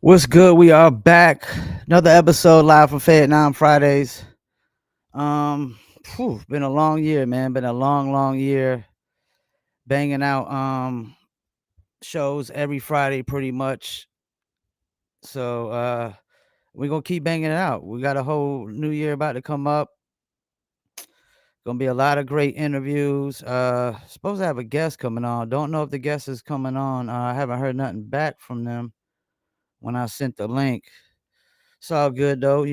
What's good? We are back. Another episode live from Fayettenam Fridays. Been a long year, man. Been a long year. Banging out shows every Friday pretty much. So we're gonna keep banging it out. We got a whole new year about to come up. Gonna be a lot of great interviews. Supposed to have a guest coming on. Don't know if the guest is coming on. I haven't heard nothing back from them when I sent the link. It's all good though,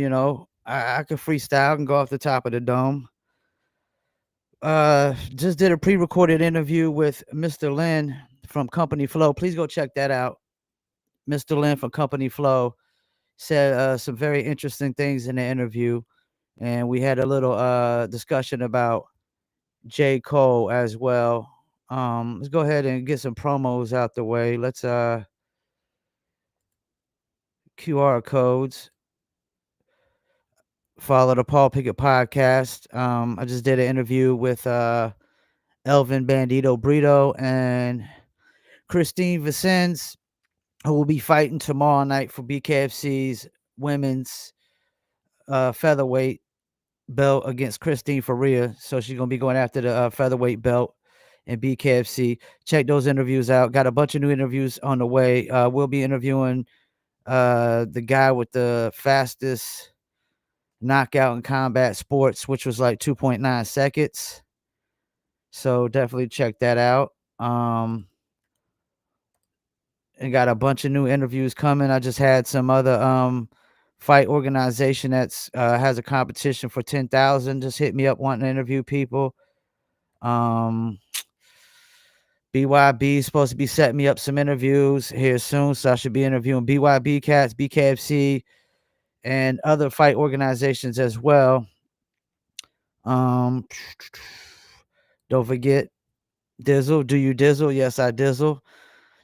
I can freestyle and go off the top of the dome. Just did a pre-recorded interview with Mr. Lynn from Company Flow. Please go check that out. Mr. Lynn from Company Flow said some very interesting things in the interview, and we had a little discussion about J. Cole as well. Let's go ahead and get some promos out the way. Let's QR codes. Follow the Paul Pickett podcast. I just did an interview with Ervin Bandito Brito and Christine Vicens, who will be fighting tomorrow night for BKFC's women's featherweight belt against Christine Faria. So she's going to be going after the featherweight belt in BKFC. Check those interviews out. Got a bunch of new interviews on the way. We'll be interviewing the guy with the fastest knockout in combat sports, which was like 2.9 seconds. So definitely check that out. And got a bunch of new interviews coming. I just had some other fight organization that's has a competition for 10,000. Just hit me up wanting to interview people. BYB is supposed to be setting me up some interviews here soon, so I should be interviewing BYB Cats, BKFC, and other fight organizations as well. Don't forget Dizzle. Do you Dizzle? Yes, I Dizzle.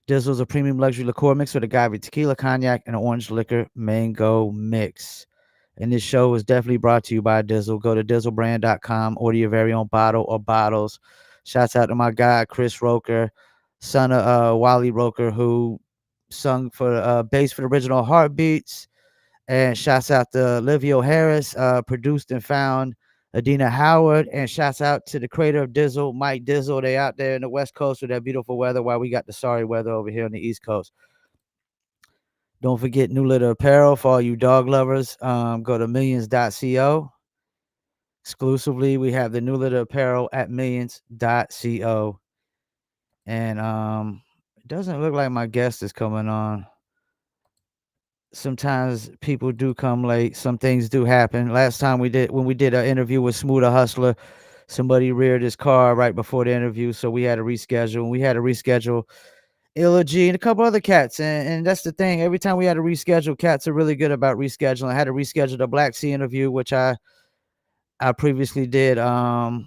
Dizzle is a premium luxury liqueur mix with agave tequila, cognac, and orange liquor mango mix. And this show is definitely brought to you by Dizzle. Go to dizzlebrand.com, order your very own bottle or bottles. Shouts out to my guy, Chris Roker, son of Wally Roker, who sung for bass for the original Heartbeats. And shouts out to Livio Harris, produced and found Adina Howard. And shouts out to the creator of Dizzle, Mike Dizzle. They out there in the West Coast with that beautiful weather while we got the sorry weather over here on the East Coast. Don't forget New Litter Apparel for all you dog lovers. Go to millions.co. Exclusively, we have the New Litter Apparel at millions.co. And it doesn't look like my guest is coming on. Sometimes people do come late. Some things do happen. Last time when we did an interview with Smoother Hustler, somebody reared his car right before the interview, so we had to reschedule. And we had to reschedule Illa G and a couple other cats. And that's the thing. Every time we had to reschedule, cats are really good about rescheduling. I had to reschedule the Black Sea interview, which I previously did. I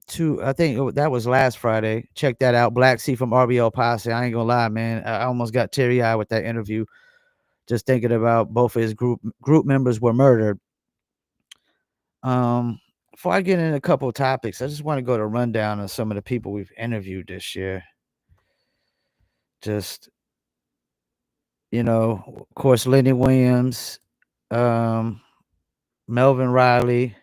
think that was last Friday. Check that out. Black Sea from RBL Posse. I ain't gonna lie, man. I almost got teary-eyed with that interview. Just thinking about both of his group members were murdered. Before I get into a couple of topics, I just want to go to rundown of some of the people we've interviewed this year. Just, of course, Lenny Williams, Melvin Riley.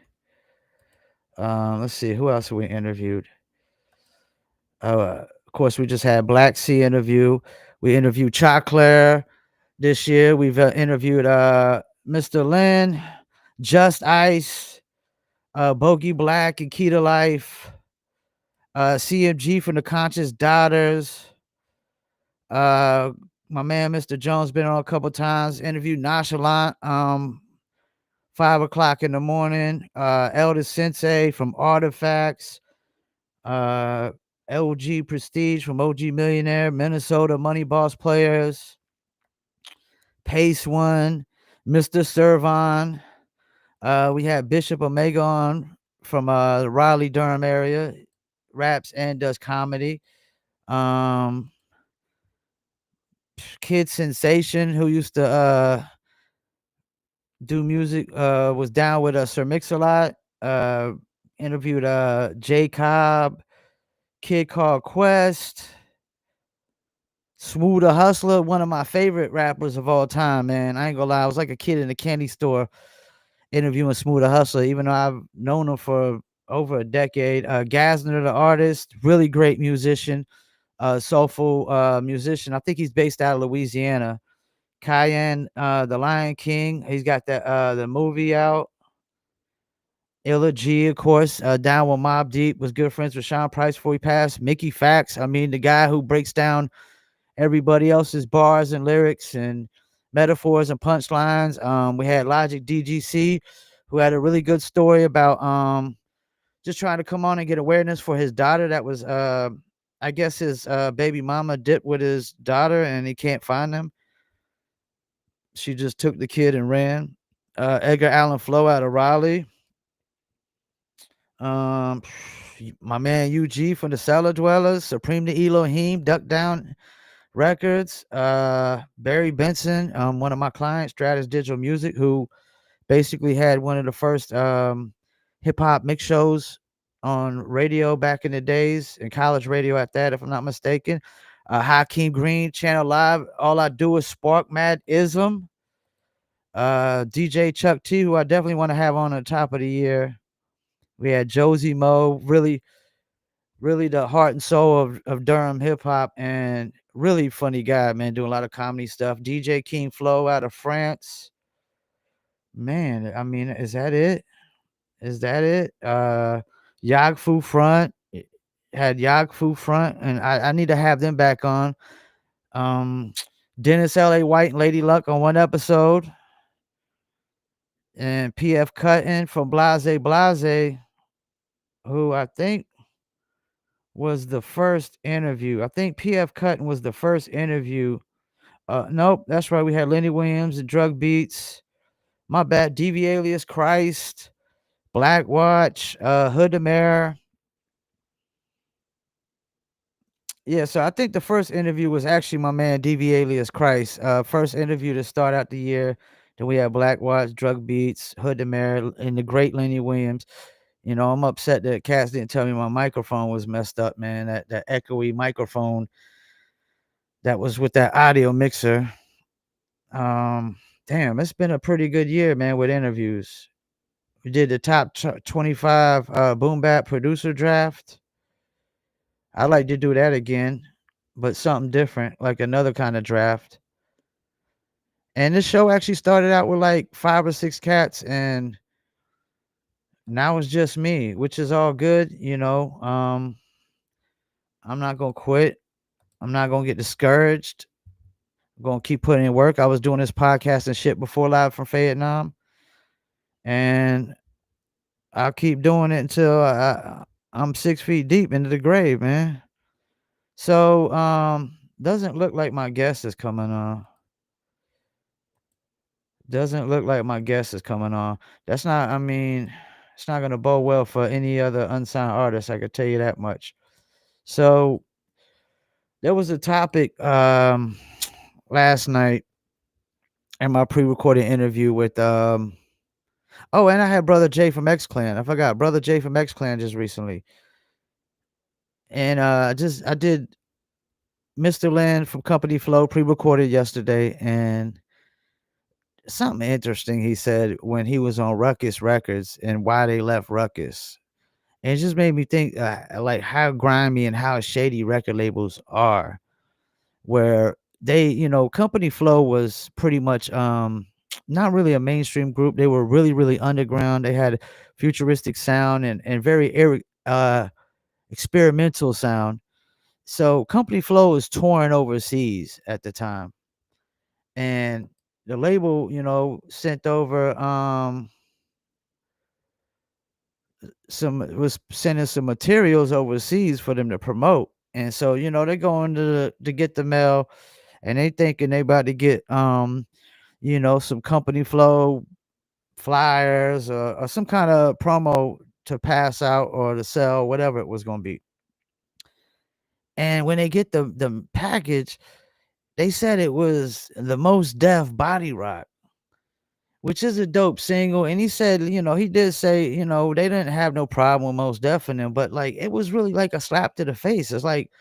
Let's see, who else we interviewed? Of course, we just had Black Sea interview. We interviewed Choclair this year. We've interviewed Mr. Lynn, Just Ice, Bogey Black and Key to Life, CMG from the Conscious Daughters. My man Mr. Jones been on a couple times. Interviewed Nonchalant, 5:00 in the morning. Elder Sensei from Artifacts. LG Prestige from OG Millionaire. Minnesota Money Boss Players. Pace One. Mr. Servon. We had Bishop Omega on from the Raleigh Durham area, raps and does comedy. Kid Sensation, who used to do music, was down with Sir Mix-a-Lot. Interviewed Jay Cobb, Kid Called Quest, Smooth the Hustler, one of my favorite rappers of all time, man. I ain't gonna lie, I was like a kid in a candy store interviewing Smooth the Hustler, even though I've known him for over a decade. Gasner, the artist, really great musician, soulful musician. I think he's based out of Louisiana. Cayenne, the Lion King, he's got the movie out. Illa G, of course, down with Mobb Deep, was good friends with Sean Price before he passed. Mickey Fax, I mean, the guy who breaks down everybody else's bars and lyrics and metaphors and punchlines. We had Logic DGC, who had a really good story about just trying to come on and get awareness for his daughter that was I guess his baby mama dipped with his daughter and he can't find them. She just took the kid and ran. Edgar Allan Flo out of Raleigh. Um, my man UG from the Cellar Dwellers, Supreme to Elohim, Duck Down Records. Barry Benson, one of my clients, Stratus Digital Music, who basically had one of the first hip hop mix shows on radio back in the days, and college radio at that, if I'm not mistaken. Hakeem Green, Channel Live, All I Do Is Spark Mad Ism. DJ Chuck T, who I definitely want to have on the top of the year. We had Josie Mo, really the heart and soul of Durham hip hop, and really funny guy, man, doing a lot of comedy stuff. DJ King Flo out of France. Man, I mean, is that it? Is that it? Yag Fu Front had Yag Fu Front, and I need to have them back on. Dennis L.A. White and Lady Luck on one episode, and P.F. Cutton from Blase Blase, who I think was the first interview. I think P.F. Cutton was the first interview. Nope, that's right. We had Lenny Williams and Drug Beats. My bad. DV Alias Christ, Black Watch, Hood the Mayor. Yeah, so I think the first interview was actually my man DV Alias Christ. First interview to start out the year. Then we had Black Watch, Drug Beats, Hood the Mayor, and the great Lenny Williams. You know, I'm upset that Cass didn't tell me my microphone was messed up, man. That echoey microphone that was with that audio mixer. Damn, it's been a pretty good year, man, with interviews. We did the top 25 boom bap producer draft. I'd like to do that again, but something different, like another kind of draft. And this show actually started out with like 5 or 6 cats, and now it's just me, which is all good, you know. I'm not gonna quit. I'm not gonna get discouraged. I'm gonna keep putting in work. I was doing this podcast and shit before Live from Fayettenam, and I'll keep doing it until I'm 6 feet deep into the grave, man. So, doesn't look like my guest is coming on. Doesn't look like my guest is coming on. That's not, I mean, it's not gonna bode well for any other unsigned artist, I could tell you that much. So there was a topic last night in my pre-recorded interview with oh, and I had Brother J from X Clan. I forgot Brother J from X Clan just recently. And I did Mr. Lynn from Company Flow pre-recorded yesterday, and something interesting he said when he was on Ruckus Records and why they left Ruckus. And it just made me think like how grimy and how shady record labels are, where they, you know, Company Flow was pretty much not really a mainstream group. They were really underground. They had futuristic sound and very experimental sound. So Company Flow was touring overseas at the time, and the label, you know, sent over was sending some materials overseas for them to promote. And so, you know, they're going to get the mail, and they thinking they about to get you know, some Company Flow flyers or some kind of promo to pass out or to sell, whatever it was going to be. And when they get the package, they said it was the Most Def Body Rock, which is a dope single. And he said, you know, he did say, you know, they didn't have no problem with Most Def in them, but like it was really like a slap to the face. It's like,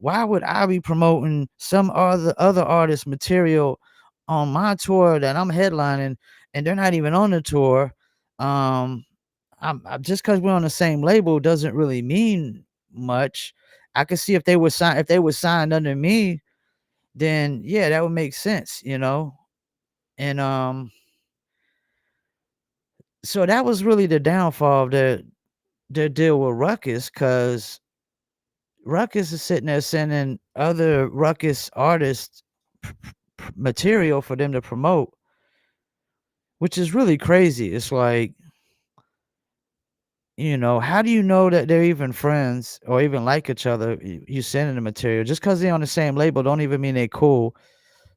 Why would I be promoting some other artist material on my tour that I'm headlining and they're not even on the tour? Um, I'm just because we're on the same label doesn't really mean much. I could see if they were signed under me, then yeah, that would make sense, you know. And so that was really the downfall of their deal with Ruckus, because Ruckus is sitting there sending other Ruckus artists material for them to promote, which is really crazy. It's like, how do you know that they're even friends or even like each other? You sending the material just because they're on the same label don't even mean they cool.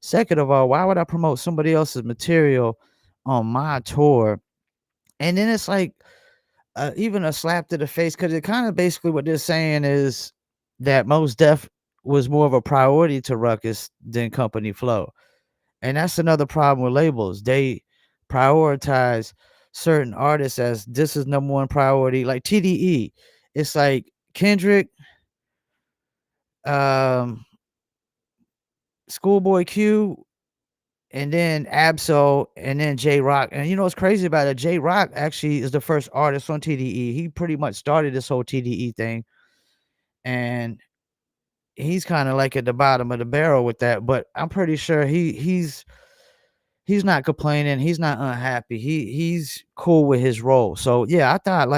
Second of all, why would I promote somebody else's material on my tour? And then it's like even a slap to the face, because it kind of basically what they're saying is that Mos Def was more of a priority to Ruckus than Company Flow. And that's another problem with labels. They prioritize certain artists as this is number one priority, like TDE. It's like Kendrick, um, Schoolboy Q, and then Absol, and then J Rock. And you know what's crazy about it? J Rock actually is the first artist on TDE. He pretty much started this whole TDE thing, and he's kind of like at the bottom of the barrel with that. But I'm pretty sure he's not complaining. He's not unhappy. He's cool with his role. So yeah, I thought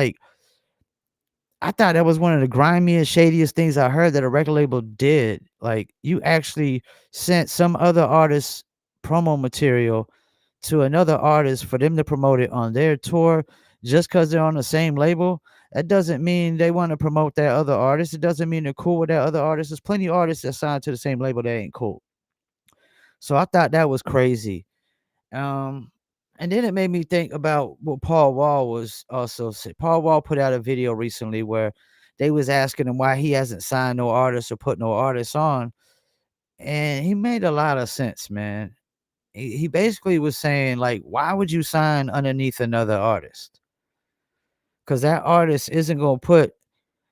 that was one of the grimiest, shadiest things I heard that a record label did. Like, you actually sent some other artist's promo material to another artist for them to promote it on their tour just because they're on the same label. That doesn't mean they want to promote that other artist. It doesn't mean they're cool with that other artist. There's plenty of artists that signed to the same label that ain't cool. So I thought that was crazy. Um, and then it made me think about what Paul Wall was also said. Paul Wall put out a video recently where they was asking him why he hasn't signed no artists or put no artists on, and he made a lot of sense, man. He basically was saying, like, why would you sign underneath another artist? Because that artist isn't gonna put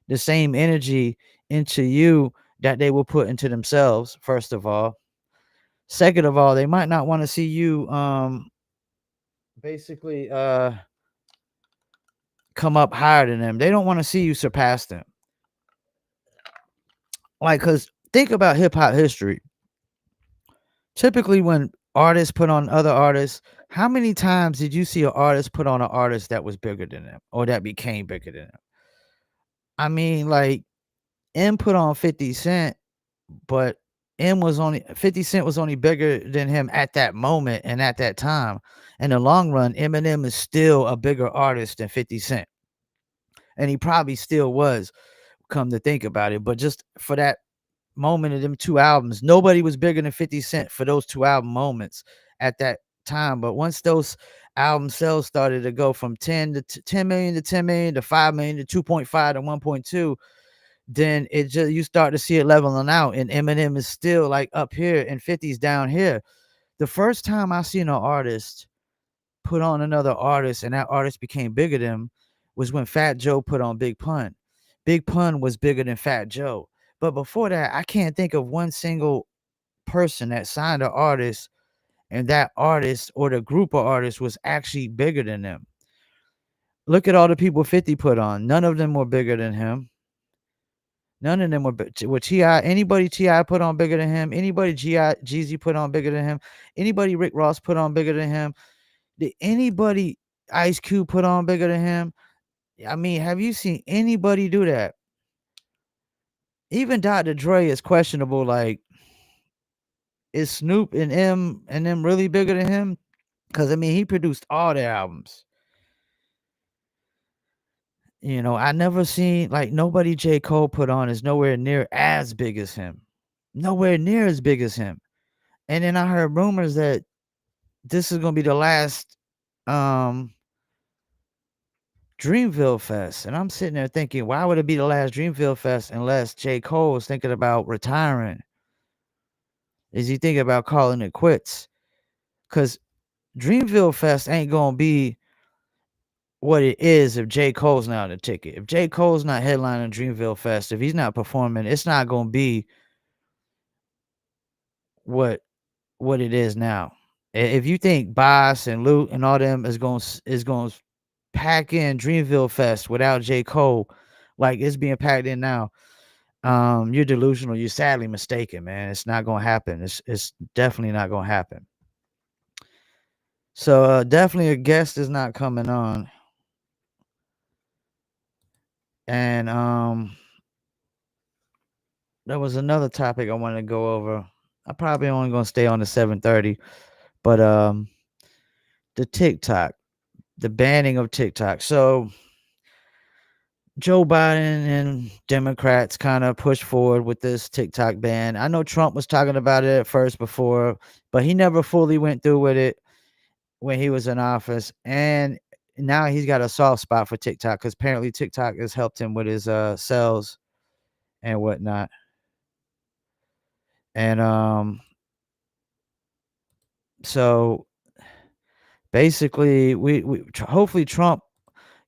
the same energy into you that they will put into themselves. First of all, second of all, they might not want to see you basically come up higher than them. They don't want to see you surpass them. Like, cause think about hip hop history. Typically, when artists put on other artists, how many times did you see an artist put on an artist that was bigger than them or that became bigger than them? I mean, like, M put on 50 Cent, but 50 Cent was only bigger than him at that moment and at that time. In the long run, Eminem is still a bigger artist than 50 Cent. And he probably still was, come to think about it. But just for that moment of them two albums, nobody was bigger than 50 Cent for those two album moments at that time. But once those album sales started to go from 10 million to 10 million to 5 million to 2.5 to 1.2, then it just you start to see it leveling out, and Eminem is still like up here and 50's down here. The first time I seen an artist put on another artist and that artist became bigger than him was when Fat Joe put on Big Pun. Big Pun was bigger than Fat Joe. But before that, I can't think of one single person that signed an artist and that artist or the group of artists was actually bigger than them. Look at all the people 50 put on. None of them were bigger than him. None of them were T.I. Anybody T.I. put on bigger than him. Anybody Jeezy put on bigger than him. Anybody Rick Ross put on bigger than him. Did anybody Ice Cube put on bigger than him? I mean, have you seen anybody do that? Even Dr. Dre is questionable. Like, is Snoop and M and them really bigger than him? Because I mean, he produced all their albums. I never seen, like, nobody J. Cole put on is nowhere near as big as him. Nowhere near as big as him. And then I heard rumors that this is gonna be the last Dreamville Fest. And I'm sitting there thinking, why would it be the last Dreamville Fest unless J. Cole is thinking about retiring? Is he thinking about calling it quits? Because Dreamville Fest ain't gonna be what it is if J. Cole's not on the ticket. If J. Cole's not headlining Dreamville Fest, if he's not performing, it's not gonna be what it is now. If you think Boss and Luke and all them is going to pack in Dreamville Fest without J. Cole, like it's being packed in now, you're delusional. You're sadly mistaken, man. It's not gonna happen. It's definitely not gonna happen. So definitely a guest is not coming on. And there was another topic I wanted to go over. I probably only gonna stay on the 7:30, but the TikTok, the banning of TikTok. So Joe Biden and Democrats kind of pushed forward with this TikTok ban. I know Trump was talking about it at first before, but he never fully went through with it when he was in office. And now he's got a soft spot for TikTok because apparently TikTok has helped him with his sales and whatnot. And so basically, hopefully Trump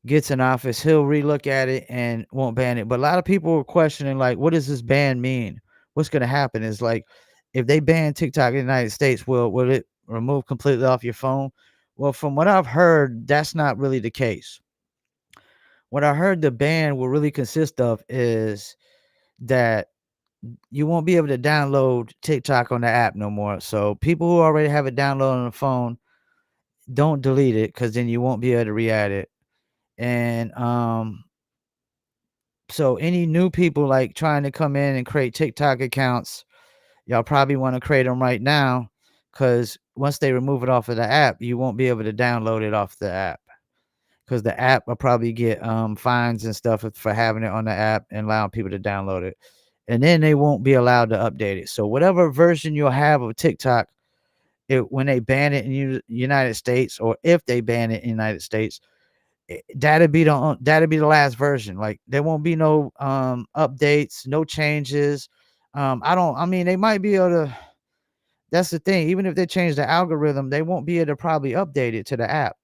gets in office, he'll relook at it and won't ban it. But a lot of people were questioning, like, what does this ban mean? What's going to happen? Is like, if they ban TikTok in the United States, will it remove completely off your phone? Well, from what I've heard, that's not really the case. What I heard the ban will really consist of is that you won't be able to download TikTok on the app no more. So people who already have it downloaded on the phone, don't delete it because then you won't be able to re-add it. And so any new people like trying to come in and create TikTok accounts, y'all probably want to create them right now because once they remove it off of the app, you won't be able to download it off the app because the app will probably get fines and stuff for having it on the app and allowing people to download it. And then they won't be allowed to update it. So whatever version you'll have of TikTok, when they ban it in United States, or if they ban it in United States, that'd be the last version. Like there won't be no updates, no changes. I mean, they might be able to. That's the thing. Even if they change the algorithm, they won't be able to probably update it to the app,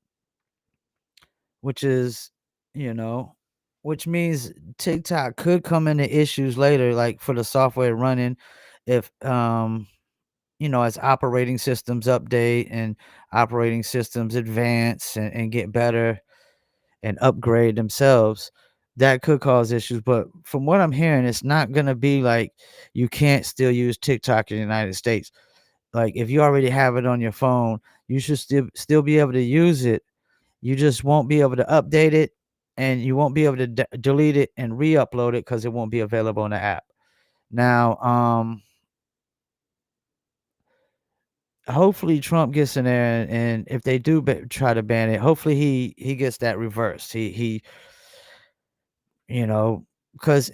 which is, you know, which means TikTok could come into issues later, like for the software running, if as operating systems update and operating systems advance and get better and upgrade themselves, that could cause issues. But from what I'm hearing, it's not gonna be like you can't still use TikTok in the United States. Like if you already have it on your phone, you should still be able to use it. You just won't be able to update it, and you won't be able to delete it and re-upload it because it won't be available in the app. Now, hopefully Trump gets in there, and if they do try to ban it, hopefully he gets that reversed. He you know, because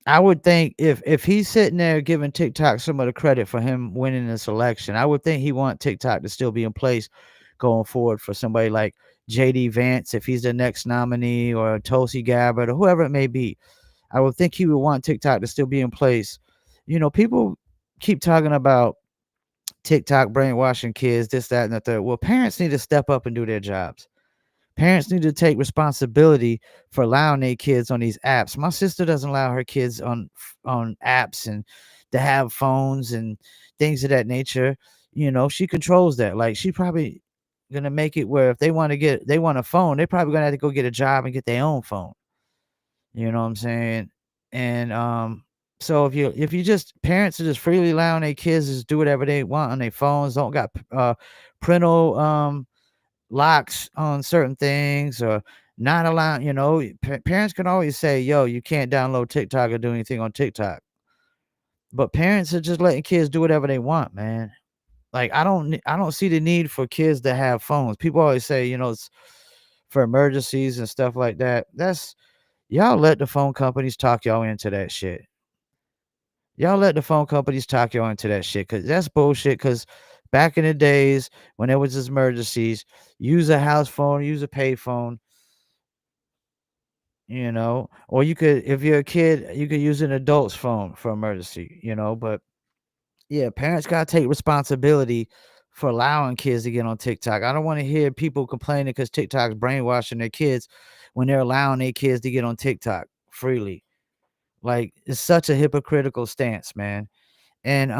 I would think if he's sitting there giving TikTok some of the credit for him winning this election, I would think he want TikTok to still be in place going forward for somebody like JD Vance if he's the next nominee, or Tulsi Gabbard, or whoever it may be. I would think he would want TikTok to still be in place. People keep talking about TikTok brainwashing kids, this, that, and the third. Well, parents need to step up and do their jobs. Parents need to take responsibility for allowing their kids on these apps. My sister doesn't allow her kids on apps and to have phones and things of that nature. She controls that. Like she probably gonna make it where if they want a phone, they're probably gonna have to go get a job and get their own phone. You know what I'm saying? And so if you just parents are just freely allowing their kids to just do whatever they want on their phones, don't got parental locks on certain things, or not allowing, parents can always say, yo, you can't download TikTok or do anything on TikTok. But parents are just letting kids do whatever they want, man. Like I don't see the need for kids to have phones. People always say, it's for emergencies and stuff like that. That's Y'all let the phone companies talk y'all into that shit. Y'all let the phone companies talk y'all into that shit, because that's bullshit. Because back in the days when there was emergencies, use a house phone, use a pay phone, or you could, if you're a kid, you could use an adult's phone for emergency, but yeah, parents gotta take responsibility for allowing kids to get on TikTok. I don't want to hear people complaining because TikTok's brainwashing their kids when they're allowing their kids to get on TikTok freely. Like, it's such a hypocritical stance, man. And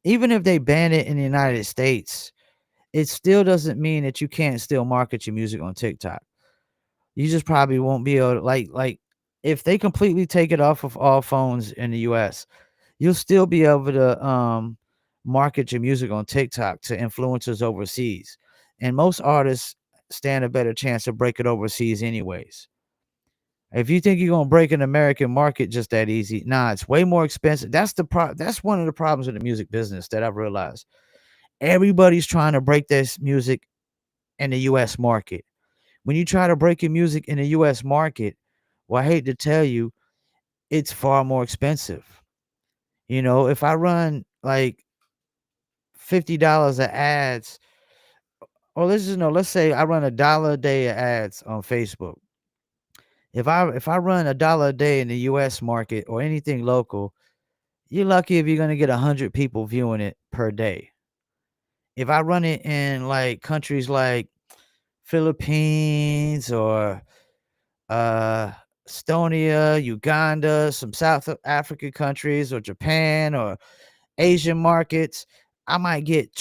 even if they ban it in the United States, it still doesn't mean that you can't still market your music on TikTok. You just probably won't be able to if they completely take it off of all phones in the US, you'll still be able to market your music on TikTok to influencers overseas. And most artists stand a better chance of breaking overseas anyways. If you think you're gonna break an American market just that easy, nah, it's way more expensive. That's one of the problems with the music business that I've realized. Everybody's trying to break this music in the US market. When you try to break your music in the US market, well, I hate to tell you, it's far more expensive. If I run like $50 of ads, or let's say I run $1 a day of ads on Facebook. If I run $1 a day in the US market or anything local, you're lucky if you're gonna get 100 people viewing it per day. If I run it in like countries like Philippines or uh Estonia, Uganda, some South African countries or Japan or Asian markets, I might get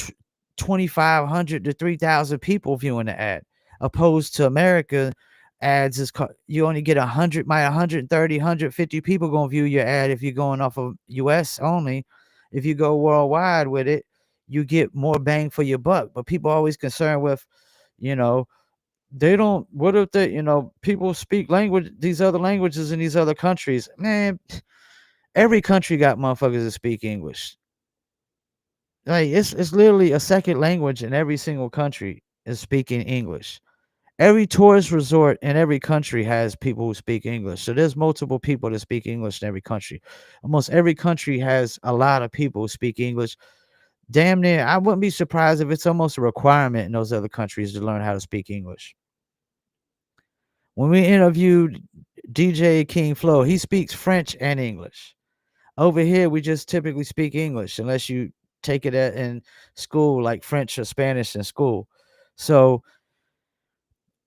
2,500 to 3,000 people viewing the ad. Opposed to America ads you only get 100, 130, 150 people gonna view your ad if you're going off of US only. If you go worldwide with it, you get more bang for your buck. But people are always concerned with, you know, they don't what if people speak these other languages in these other countries. Man, every country got motherfuckers that speak English. Like, it's literally a second language in every single country is speaking English. Every tourist resort in every country has people who speak English. So there's multiple people that speak English in every country. Almost every country has a lot of people who speak English. Damn near, I wouldn't be surprised if it's almost a requirement in those other countries to learn how to speak English. When we interviewed DJ King Flo, he speaks French and English. Over here, we just typically speak English unless you take it in school, like French or Spanish in school. So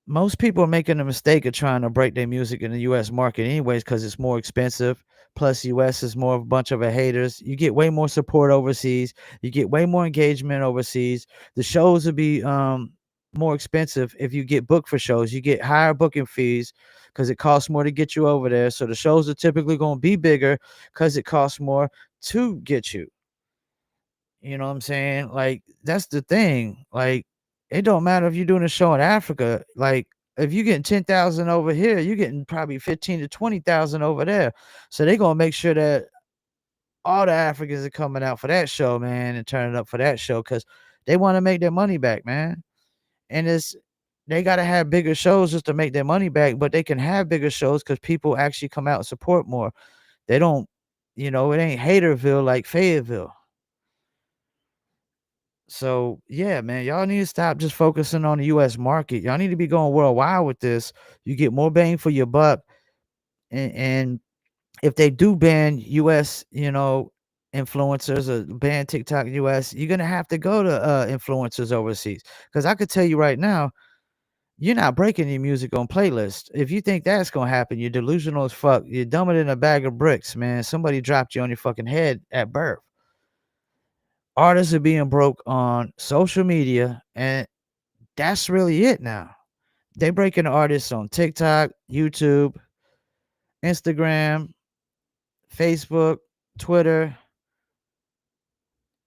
most people are making the mistake of trying to break their music in the US market anyways because it's more expensive. Plus, US is more of a bunch of haters. You get way more support overseas. You get way more engagement overseas. The shows will be more expensive if you get booked for shows. You get higher booking fees because it costs more to get you over there. So the shows are typically going to be bigger because it costs more to get you. You know what I'm saying? Like, that's the thing. Like, it don't matter if you're doing a show in Africa. Like, if you're getting 10,000 over here, you're getting probably 15 to 20,000 over there. So they're gonna make sure that all the Africans are coming out for that show, man, and turning up for that show because they want to make their money back, man. And they gotta have bigger shows just to make their money back, but they can have bigger shows because people actually come out and support more. They don't, it ain't Haterville like Fayetteville. So yeah, man, y'all need to stop just focusing on the US market. Y'all need to be going worldwide with this. You get more bang for your buck. And if they do ban US, influencers or ban TikTok US, you're gonna have to go to influencers overseas. Because I could tell you right now, you're not breaking your music on playlists. If you think that's gonna happen, you're delusional as fuck. You're dumber than a bag of bricks, man. Somebody dropped you on your fucking head at birth. Artists are being broke on social media, and that's really it now. They breaking artists on TikTok, YouTube, Instagram, Facebook, Twitter.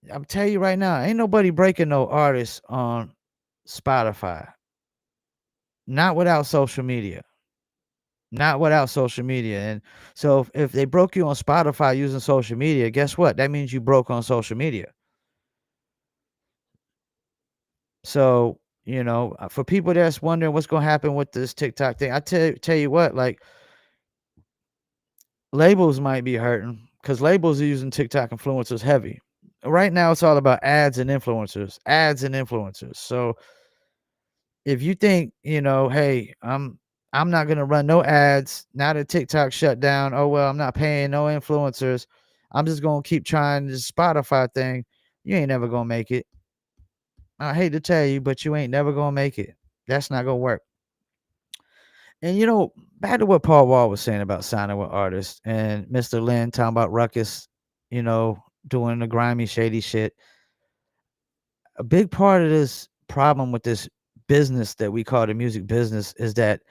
I'm telling you right now, ain't nobody breaking no artists on Spotify. Not without social media. Not without social media. And so if they broke you on Spotify using social media, guess what? That means you broke on social media. So, for people that's wondering what's gonna happen with this TikTok thing, I tell you what, like, labels might be hurting because labels are using TikTok influencers heavy. Right now, it's all about ads and influencers. So if you think, hey, I'm not gonna run no ads now that TikTok shut down. Oh well, I'm not paying no influencers. I'm just gonna keep trying this Spotify thing. You ain't never gonna make it. I hate to tell you, but you ain't never gonna make it. That's not gonna work. And back to what Paul Wall was saying about signing with artists and Mr. Lynn talking about Ruckus, doing the grimy, shady shit. A big part of this problem with this business that we call the music business is that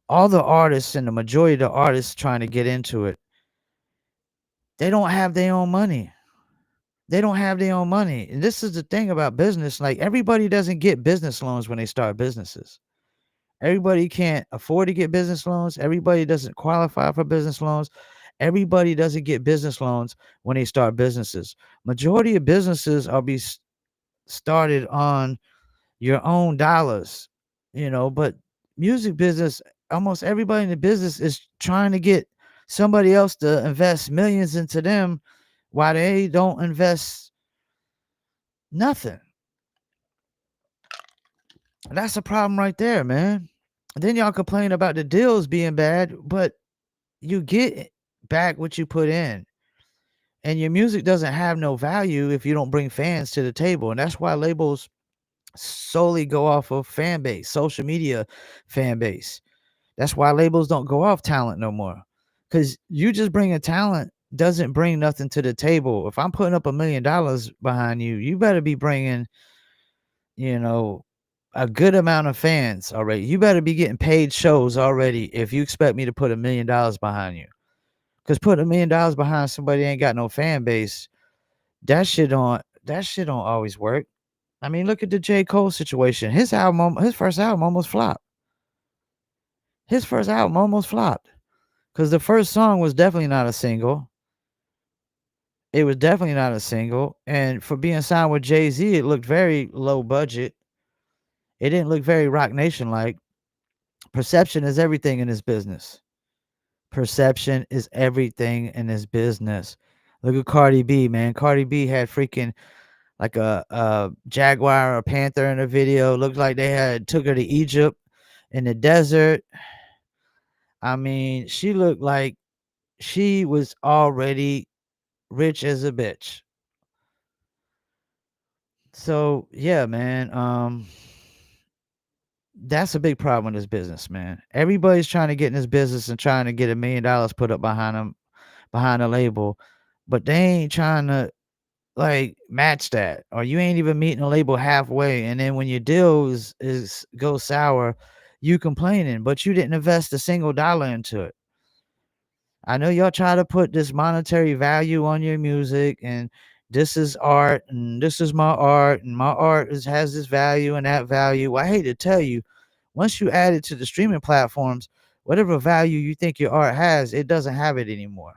all the artists and the majority of the artists trying to get into it, they don't have their own money. They don't have their own money. And this is the thing about business. Like, everybody doesn't get business loans when they start businesses. Everybody can't afford to get business loans. Everybody doesn't qualify for business loans. Everybody doesn't get business loans when they start businesses. Majority of businesses are started on your own dollars, but music business, almost everybody in the business is trying to get somebody else to invest millions into them while they don't invest nothing. That's a problem right there, man. Then y'all complain about the deals being bad, but you get back what you put in. And your music doesn't have no value if you don't bring fans to the table. And that's why labels solely go off of fan base, social media fan base. That's why labels don't go off talent no more. Because you just bringing talent doesn't bring nothing to the table. If I'm putting up $1 million behind you, you better be bringing, you know, a good amount of fans already. You better be getting paid shows already if you expect me to put $1 million behind you. Because putting $1 million behind somebody that ain't got no fan base, that shit don't always work. I mean, look at the J. Cole situation. His first album almost flopped. Because the first song was definitely not a single. It was definitely not a single. And for being signed with Jay-Z, it looked very low budget. It didn't look very Rock Nation like. Perception is everything in this business. Perception is everything in this business. Look at Cardi B, man. Cardi B had freaking like a jaguar or a panther in the video. Looked like they had took her to Egypt in the desert. I mean, she looked like she was already rich as a bitch. So yeah, man. That's a big problem in this business, man. Everybody's trying to get in this business and trying to get $1 million put up behind them, behind a label, but they ain't trying to like match that, or you ain't even meeting the label halfway. And then when your deal is go sour, you complaining, but you didn't invest a single dollar into it. I know y'all try to put this monetary value on your music, and this is art, and this is my art, and my art has this value and that value. Well, I hate to tell you, once you add it to the streaming platforms, whatever value you think your art has, it doesn't have it anymore.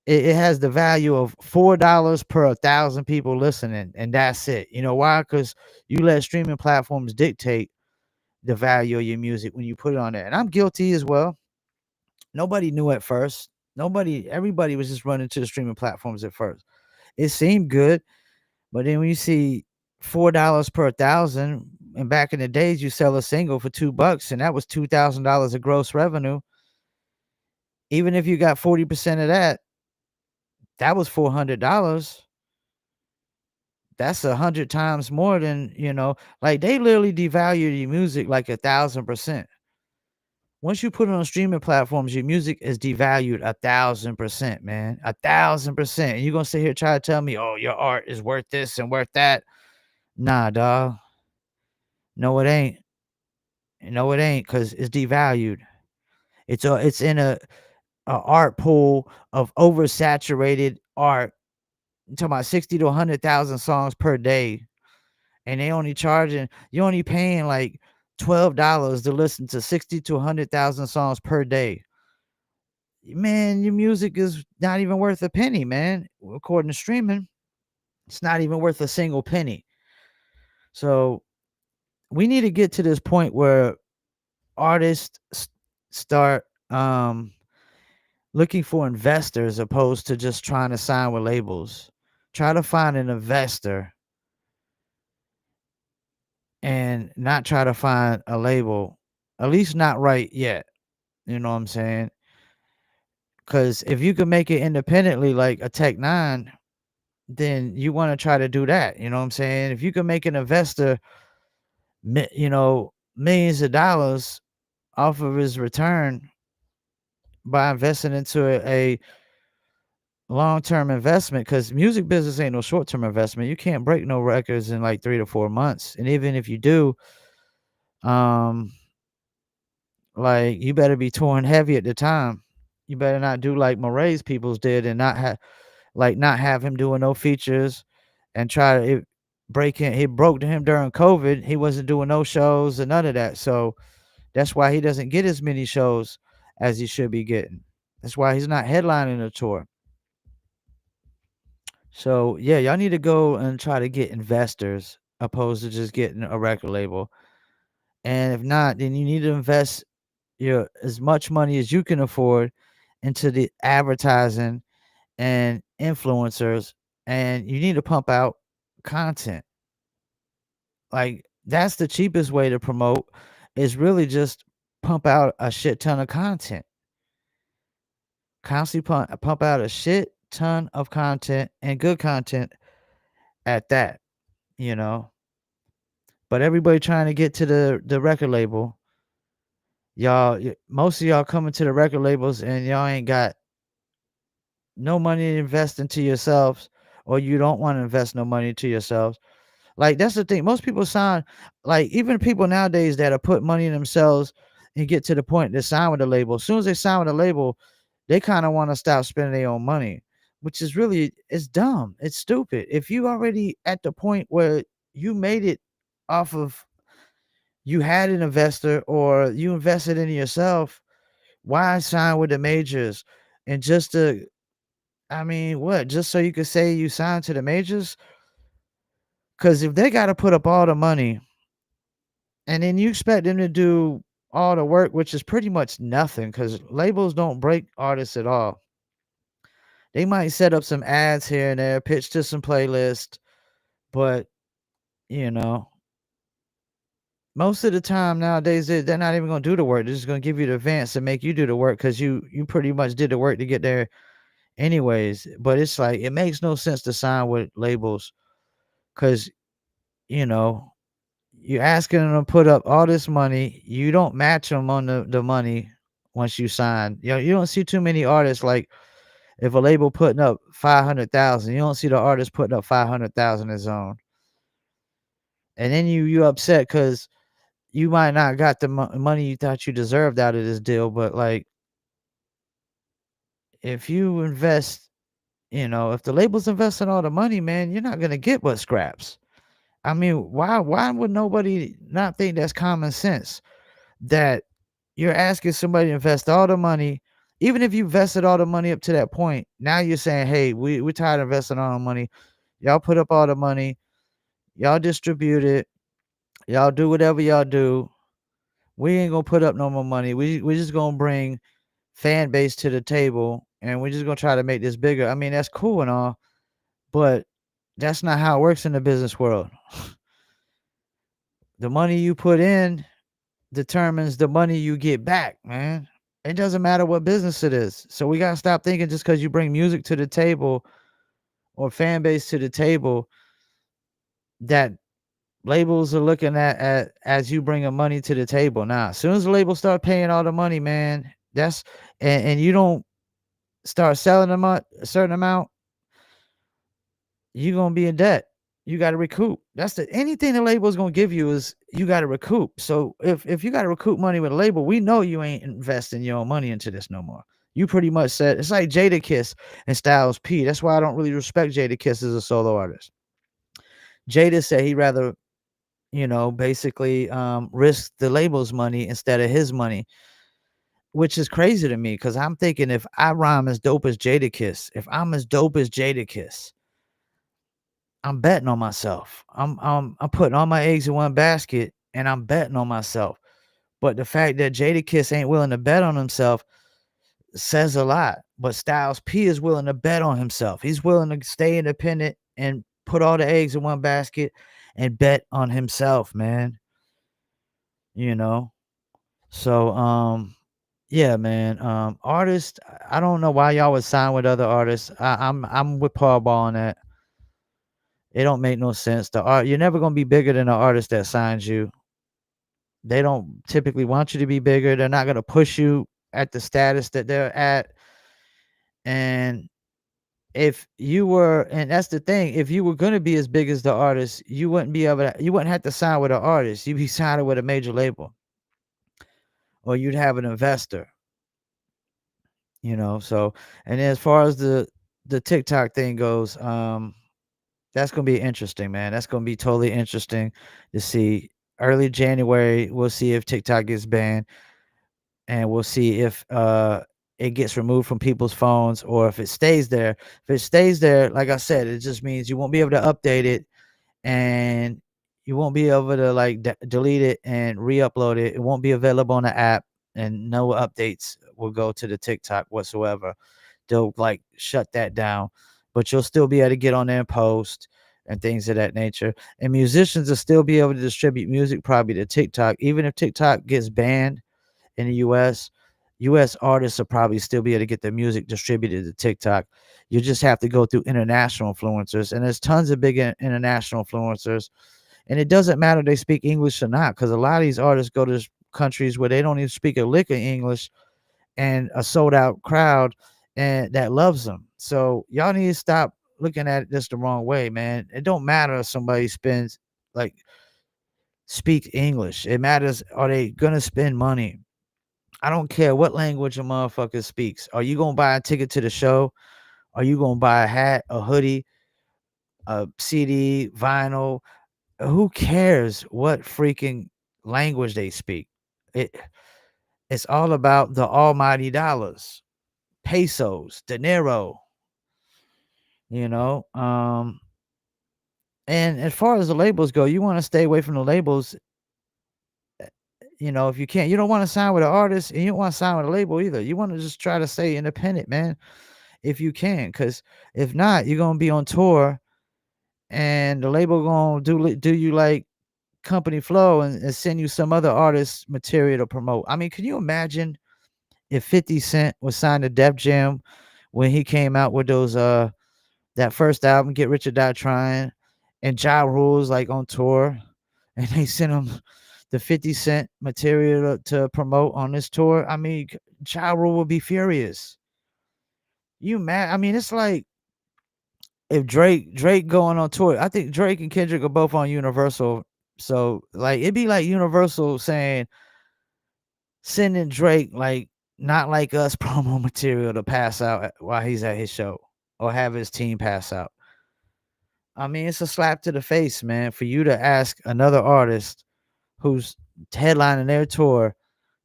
It has the value of $4 per 1,000 people listening, and that's it. You know why? Because you let streaming platforms dictate the value of your music when you put it on there. And I'm guilty as well. Nobody knew at first. Everybody was just running to the streaming platforms at first. It seemed good, but then when you see $4 per 1,000, and back in the days, you sell a single for $2, and that was $2,000 of gross revenue. Even if you got 40% of that, that was $400. That's 100 times more than, like they literally devalue your music like 1,000%. Once you put it on streaming platforms, your music is devalued 1,000%, man. 1,000%. And you're gonna sit here try to tell me, oh, your art is worth this and worth that. Nah, dog. No, it ain't. No, it ain't, because it's devalued. It's in a art pool of oversaturated art. I'm talking about 60 to 100,000 songs per day. And you're only paying like $12 to listen to 60 to 100,000 songs per day. Man, your music is not even worth a penny, man. According to streaming, it's not even worth a single penny. So we need to get to this point where artists start looking for investors opposed to just trying to sign with labels. Try to find an investor and not try to find a label, at least not right yet. You know what I'm saying? Because if you can make it independently like a Tech Nine, then you want to try to do that. You know what I'm saying? If you can make an investor, millions of dollars off of his return by investing into a long-term investment because music business ain't no short-term investment. You can't break no records in like 3 to 4 months. And even if you do, um, like you better be touring heavy at the time. You better not do like Moray's peoples did and not have him doing no features and try to break him. He broke to him during COVID. He wasn't doing no shows and none of that. So that's why he doesn't get as many shows as he should be getting. That's why he's not headlining a tour. So yeah, y'all need to go and try to get investors opposed to just getting a record label. And if not, then you need to invest your as much money as you can afford into the advertising and influencers, and you need to pump out content. Like that's the cheapest way to promote is really just pump out a shit ton of content. Constantly pump out a shit ton of content and good content at that, you know. But everybody trying to get to the record label, most of y'all coming to the record labels and y'all ain't got no money to invest into yourselves, or you don't want to invest no money into yourselves. Like that's the thing. Most people sign, like even people nowadays that are put money in themselves and get to the point to sign with a label. As soon as they sign with a label, they kind of want to stop spending their own money, which is really it's dumb. It's stupid. If you already at the point where you made it off of you had an investor or you invested in yourself, why sign with the majors? And just to I mean, what? Just so you could say you signed to the majors? Because if they got to put up all the money and then you expect them to do all the work, which is pretty much nothing, because labels don't break artists at all. They might set up some ads here and there, pitch to some playlists, but you know, most of the time nowadays they're not even gonna do the work. They're just gonna give you the advance and make you do the work because you pretty much did the work to get there anyways. But it's like it makes no sense to sign with labels because you know you're asking them to put up all this money. You don't match them on the money once you sign. You know, you don't see too many artists like if a label putting up 500,000, you don't see the artist putting up 500,000 his own. And then you upset because you might not got the money you thought you deserved out of this deal. But like if you invest, if the label's investing all the money, man, you're not gonna get but scraps. I mean, why would nobody not think that's common sense? That you're asking somebody to invest all the money, even if you invested all the money up to that point. Now you're saying, "Hey, we're tired of investing all the money. Y'all put up all the money. Y'all distribute it. Y'all do whatever y'all do. We ain't gonna put up no more money. We just gonna bring fan base to the table, and we're just gonna try to make this bigger." I mean, that's cool and all, but that's not how it works in the business world. The money you put in determines the money you get back, man. It doesn't matter what business it is. So we gotta stop thinking just because you bring music to the table or fan base to the table that labels are looking at as you bringing money to the table. Now, as soon as the labels start paying all the money, man, that's and you don't start selling them a certain amount, you're gonna be in debt. You got to recoup. That's the anything the label is gonna give you is you got to recoup. So if you got to recoup money with a label, we know you ain't investing your own money into this no more. You pretty much said it's like Jadakiss and Styles P. That's why I don't really respect Jadakiss as a solo artist. Jada said he'd rather, basically risk the label's money instead of his money, which is crazy to me because I'm thinking if I rhyme as dope as Jadakiss, if I'm as dope as Jadakiss, I'm betting on myself. I'm putting all my eggs in one basket and I'm betting on myself. But the fact that Jadakiss ain't willing to bet on himself says a lot. But Styles P is willing to bet on himself. He's willing to stay independent and put all the eggs in one basket and bet on himself, man. You know? So yeah, man. Artists, I don't know why y'all would sign with other artists. I'm with Paul Ball on that. It don't make no sense. You're never gonna be bigger than the artist that signs you. They don't typically want you to be bigger. They're not gonna push you at the status that they're at. And if you were, and that's the thing, if you were gonna be as big as the artist, you wouldn't have to sign with an artist. You'd be signing with a major label, or you'd have an investor, you know. So, and then as far as the TikTok thing goes, that's gonna be interesting, man. That's gonna be totally interesting to see. Early January, we'll see if TikTok gets banned, and we'll see if it gets removed from people's phones, or if it stays there. If it stays there, like I said, it just means you won't be able to update it, and you won't be able to like delete it and re-upload it. It won't be available on the app, and no updates will go to the TikTok whatsoever. They'll like shut that down, but you'll still be able to get on there and post and things of that nature. And musicians will still be able to distribute music probably to TikTok, even if TikTok gets banned in the US. US artists will probably still be able to get their music distributed to TikTok. You just have to go through international influencers, and there's tons of big international influencers. And it doesn't matter if they speak English or not, because a lot of these artists go to countries where they don't even speak a lick of English, and a sold out crowd and that loves them. So y'all need to stop looking at this the wrong way, man. It don't matter if somebody spends like speak English. It matters, are they gonna spend money? I don't care what language a motherfucker speaks. Are you gonna buy a ticket to the show? Are you gonna buy a hat, a hoodie, a CD, vinyl? Who cares what freaking language they speak? It it's all about the almighty dollars, pesos, dinero, you know. And as far as the labels go, you want to stay away from the labels, you know, if you can't. You don't want to sign with an artist, and you don't want to sign with a label either. You want to just try to stay independent, man, if you can, because if not, you're gonna be on tour, and the label gonna do you like company flow, and send you some other artist material to promote. I mean, can you imagine if 50 Cent was signed to Def Jam when he came out with those that first album, Get Rich or Die Trying, and Ja Rule's like on tour, and they sent him the 50 Cent material to promote on this tour? I mean, Ja Rule would be furious. You mad? I mean, it's like if Drake going on tour. I think Drake and Kendrick are both on Universal. So like it'd be like Universal saying, sending Drake like Not Like Us promo material to pass out while he's at his show, or have his team pass out. I mean, it's a slap to the face, man, for you to ask another artist who's headlining their tour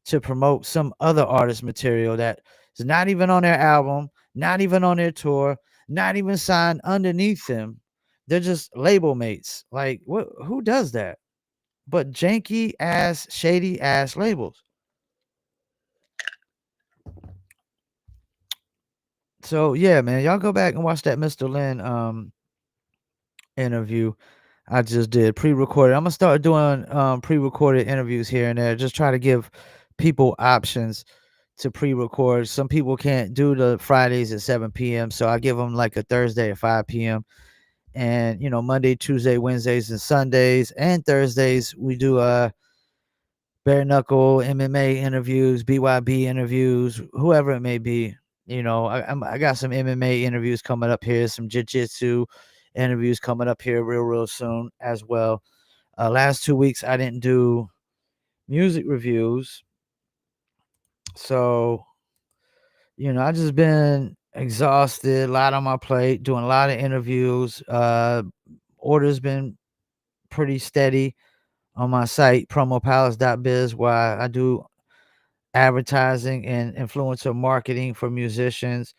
to promote some other artist material that is not even on their album, not even on their tour, not even signed underneath them. They're just label mates. Like, what? Who does that? But janky ass, shady ass labels. So yeah, man, y'all go back and watch that Mr. Lin interview I just did pre-recorded. I'm gonna start doing pre-recorded interviews here and there. Just try to give people options to pre-record. Some people can't do the Fridays at 7 p.m. So I give them like a Thursday at 5 p.m. And you know, Monday, Tuesday, Wednesdays, and Sundays and Thursdays we do bare knuckle MMA interviews, BYB interviews, whoever it may be. You know, I got some MMA interviews coming up here, some jiu-jitsu interviews coming up here real soon as well. Last 2 weeks I didn't do music reviews, so you know I just been exhausted, a lot on my plate, doing a lot of interviews. Orders been pretty steady on my site promopalace.biz, where I do advertising and influencer marketing for musicians,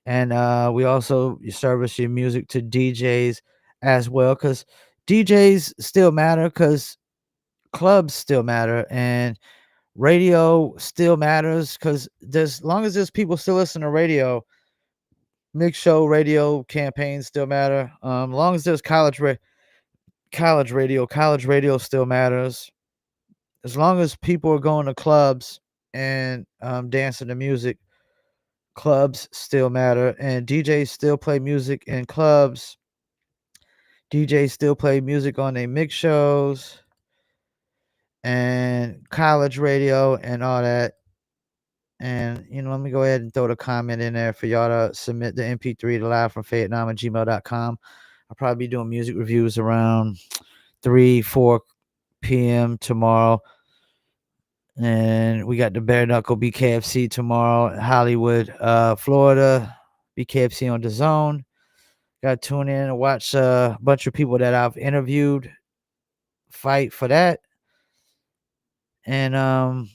and we also service your music to DJs as well, because DJs still matter, because clubs still matter, and radio still matters, because there's, as long as there's people still listen to radio, mix show radio campaigns still matter. As long as there's college radio still matters. As long as people are going to clubs and dancing to music, clubs still matter, and DJs still play music in clubs. DJs still play music on their mix shows and college radio and all that. And, let me go ahead and throw the comment in there for y'all to submit the MP3 to livefromfayettenam at gmail.com. I'll probably be doing music reviews around 3, 4 p.m. tomorrow. And we got the Bare Knuckle BKFC tomorrow in Hollywood, Florida. BKFC on the Zone. Got to tune in and watch a bunch of people that I've interviewed fight for that. And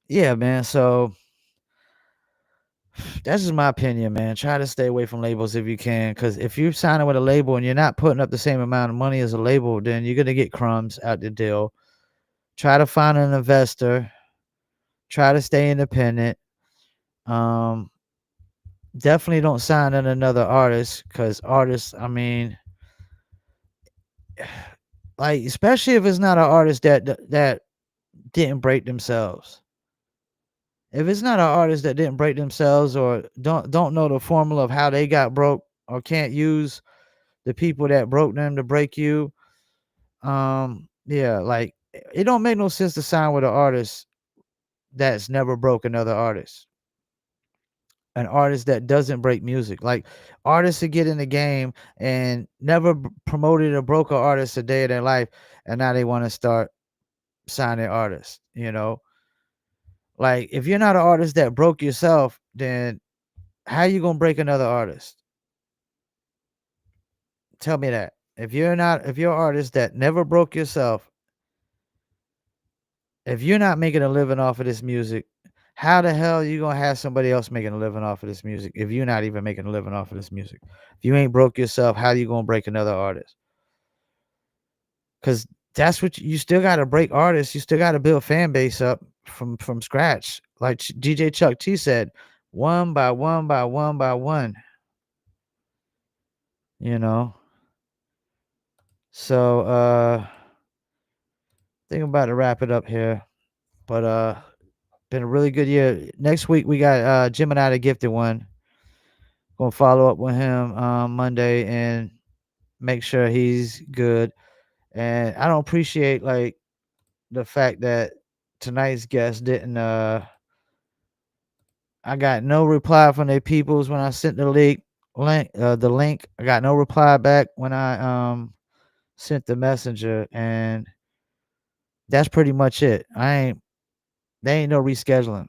yeah, man. So that's just my opinion, man. Try to stay away from labels if you can, because if you're signing with a label and you're not putting up the same amount of money as a label, then you're gonna get crumbs out the deal. Try to find an investor. Try to stay independent. Um, Definitely don't sign in another artist, because artists, I mean, like, especially if it's not an artist that didn't break themselves. If it's not an artist that didn't break themselves, or don't know the formula of how they got broke, or can't use the people that broke them to break you, yeah, like, it don't make no sense to sign with an artist that's never broke another artist. An artist that doesn't break music. Like, artists that get in the game and never promoted or broke an artist a day of their life, and now they want to start signing artists. Like, if you're not an artist that broke yourself, then how you gonna break another artist? Tell me that. If you're an artist that never broke yourself, if you're not making a living off of this music, how the hell you gonna have somebody else making a living off of this music if you're not even making a living off of this music? If you ain't broke yourself, how you gonna break another artist? Because that's what you still got to break artists. You still got to build fan base up from scratch. Like DJ Chuck T said, one by one by one by one. You know. So think I'm about to wrap it up here. But been a really good year. Next week we got Gemini the Gifted One. Gonna follow up with him Monday and make sure he's good. And I don't appreciate, like, the fact that tonight's guest didn't I got no reply from their peoples when I sent the link. I got no reply back when I sent the messenger, and that's pretty much it. They ain't no rescheduling.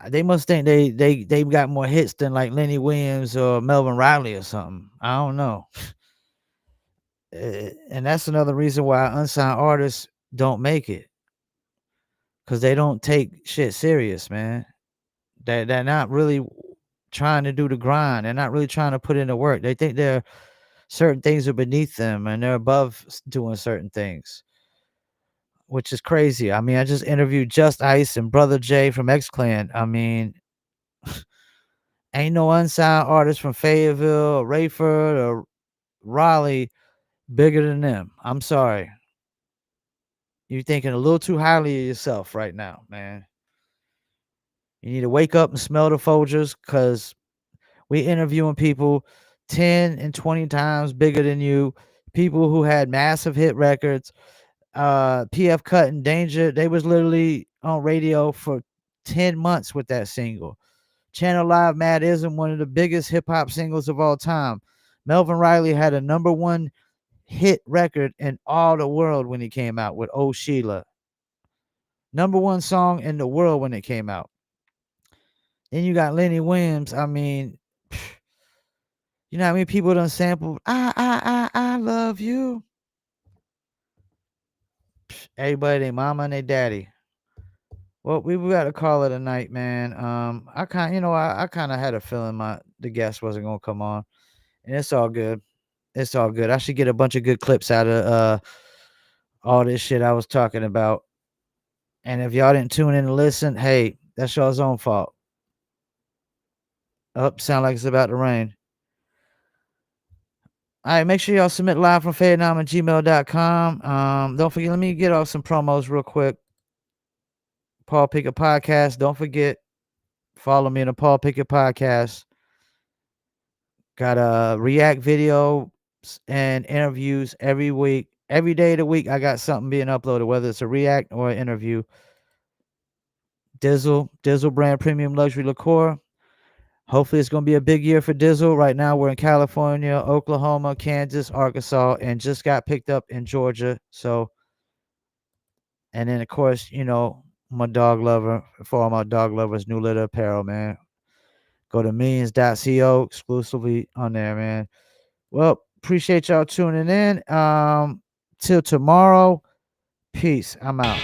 They must think they got more hits than, like, Lenny Williams or Melvin Riley or something. I don't know. And that's another reason why unsigned artists don't make it, because they don't take shit serious, man. They're not really trying to do the grind. They're not really trying to put in the work. They think certain things are beneath them and they're above doing certain things, which is crazy. I mean, I just interviewed Just Ice and Brother J from X Clan. I mean, ain't no unsigned artist from Fayetteville or Rayford or Raleigh bigger than them. I'm sorry. You're thinking a little too highly of yourself right now, man. You need to wake up and smell the Folgers, because we interviewing people 10 and 20 times bigger than you, people who had massive hit records. PF Cut and Danger, they was literally on radio for 10 months with that single. Channel Live Mad Ism, one of the biggest hip hop singles of all time. Melvin Riley had a #1 hit record in all the world when he came out with Oh Sheila. #1 song in the world when it came out. Then you got Lenny Williams. I mean, you know how many people done sampled I love you. Everybody, their mama and their daddy. Well, we got to call it a night, man. I kind of had a feeling the guest wasn't gonna come on, and it's all good. It's all good. I should get a bunch of good clips out of all this shit I was talking about. And if y'all didn't tune in and listen, hey, that's y'all's own fault. Sound like it's about to rain. All right, make sure y'all submit livefromfayettenam at gmail.com. Don't forget, let me get off some promos real quick. Paul Pickett Podcast. Don't forget, follow me in the Paul Pickett Podcast. Got a react video and interviews every week. Every day of the week, I got something being uploaded, whether it's a react or an interview. Dizzle brand premium luxury liqueur. Hopefully, it's going to be a big year for Dizzle. Right now, we're in California, Oklahoma, Kansas, Arkansas, and just got picked up in Georgia. So, and then, of course, my dog lover, for all my dog lovers, New Litter Apparel, man. Go to millions.co exclusively on there, man. Well, appreciate y'all tuning in. Till tomorrow. Peace. I'm out.